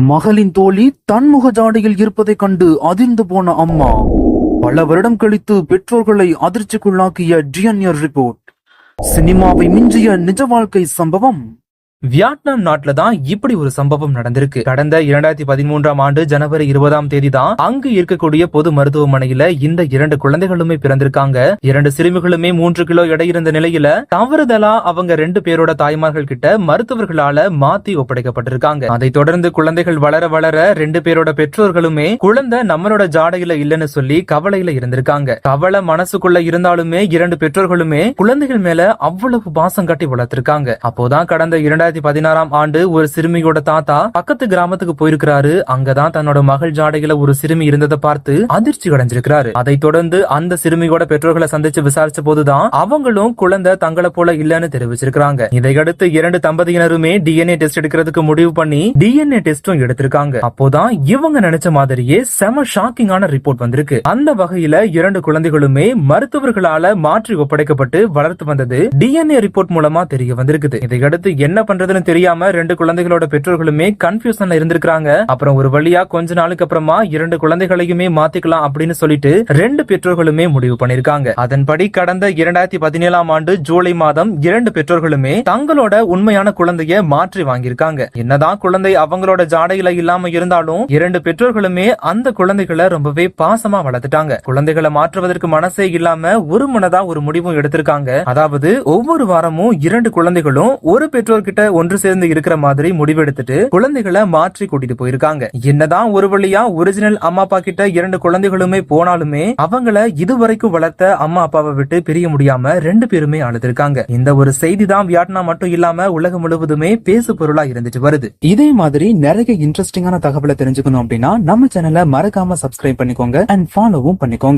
மகளின் தோழி தன்முக ஜாடையில் இருப்பதைக் கண்டு அதிர்ந்து போன அம்மா. பல வருடம் கழித்து பெற்றோர்களை அதிர்ச்சிக்குள்ளாக்கிய டிஎன்ஏ ரிப்போர்ட். சினிமாவை மிஞ்சிய நிஜ வாழ்க்கை சம்பவம். வியட்நாம் நாட்டுல தான் இப்படி ஒரு சம்பவம் நடந்திருக்கு. கடந்த 2013ஆம் ஆண்டு ஜனவரி 20ஆம் தேதி தான் அங்கு இருக்கக்கூடிய பொது மருத்துவமனையில இந்த 2 குழந்தைகளுமே பிறந்திருக்காங்க. 2 சிறுமிகளுமே 3 கிலோ எடை இருந்த நிலையில தவறுதலா அவங்க 2 பேரோட தாய்மார்கள் கிட்ட மருத்துவர்களால மாத்தி ஒப்படைக்கப்பட்டிருக்காங்க. அதை தொடர்ந்து குழந்தைகள் வளர வளர 2 பேரோட பெற்றோர்களுமே குழந்தை நம்மளோட ஜாடையில இல்லன்னு சொல்லி கவலையில இருந்திருக்காங்க. கவலை மனசுக்குள்ள இருந்தாலுமே 2 பெற்றோர்களுமே குழந்தைகள் மேல அவ்வளவு பாசம் காட்டி வளர்த்திருக்காங்க. அப்போதான் கடந்த 2016ஆம் ஆண்டு ஒரு சிறுமியோட தாத்தா பக்கத்து கிராமத்துக்கு போயிருக்கிறாரு. அங்கதான் தன்னோட மகள் ஜாடையில ஒரு சிறுமி இருந்ததை பார்த்து அதிர்ச்சி அடைஞ்சிருக்கிறாரு. அதை தொடர்ந்து அந்த சிறுமியோட பெற்றோர்களை சந்திச்சு விசாரிச்ச போதுதான் அவங்களும் குழந்தை தங்களை போல இல்லன்னு தெரிவிச்சிருக்காங்க. இதையடுத்து 2 தம்பதியினருமே டிஎன்ஏ டெஸ்ட் எடுக்கிறதுக்கு முடிவு பண்ணி டிஎன்ஏ டெஸ்டும் எடுத்திருக்காங்க. அப்போதான் இவங்க நினைச்ச மாதிரியே செம ஷாக்கிங்கான ரிப்போர்ட் வந்திருக்கு. அந்த வகையில 2 குழந்தைகளுமே மருத்துவர்களால மாற்றி ஒப்படைக்கப்பட்டு வளர்த்து வந்தது டிஎன்ஏ ரிப்போர்ட் மூலமா தெரிய வந்திருக்குது. இதையடுத்து என்ன பண்றதுன்னு தெரியாம 2 குழந்தைகளோட பெற்றோர்களுமே கன்ஃபியூஷன்ல இருந்திருக்காங்க. அப்புறம் ஒரு வழியா கொஞ்ச நாளுக்கு அப்புறமா 2 குழந்தைகளையுமே மாத்திக்கலாம் அப்படின்னு சொல்லிட்டு 2 பெற்றோர்களுமே முடிவு பண்ணிருக்காங்க. அதன்படி கடந்த 2017ஆம் ஆண்டு ஜூலை மாதம் 2 பெற்றோர்களுமே தங்களோட உண்மையான குழந்தைய மாற்றி வாங்கியிருக்காங்க. என்னதான் குழந்தை அவங்களோட ஜாடையில இல்லாம இருந்தாலும் 2 பெற்றோர்களுமே அந்த குழந்தைகளை ரொம்பவே பாசமா வளர்த்துட்டாங்க. குழந்தைகளை மாற்றுவதற்கு மனசே இல்லாம ஒரு மனதா ஒரு முடிவும் எடுத்திருக்காங்க. அதாவது ஒவ்வொரு வாரமும் 2 குழந்தைகளும் ஒரு பெற்றோர்கிட்ட ஒன்று சேர்ந்து இருக்கிற மாதிரி முடிவெடுத்துட்டு குழந்தைகளை மாற்றி கூட்டிட்டு போயிருக்காங்க. என்னதான் ஒரு வழியா ஒரிஜினல் அம்மா அப்பா கிட்ட 2 குழந்தைகளுமே போனாலுமே அவங்கள இதுவரைக்கும் வளர்த்த அம்மா அப்பாவை விட்டு பிரிய முடியாம 2 பேருமே அழுதுருக்காங்க. இந்த ஒரு செய்தி தான் வியட்நாம் மட்டும் இல்லாம உலகம் முழுவதுமே பேசு பொருளா இருந்துட்டு வருது. இதே மாதிரி நிறைய இன்ட்ரெஸ்டிங்கான தகவலை தெரிஞ்சுக்கணும் அப்படின்னா நம்ம சேனலை மறக்காம சப்ஸ்கிரைப் பண்ணிக்கோங்க அண்ட் ஃபாலோவும் பண்ணிக்கோங்க.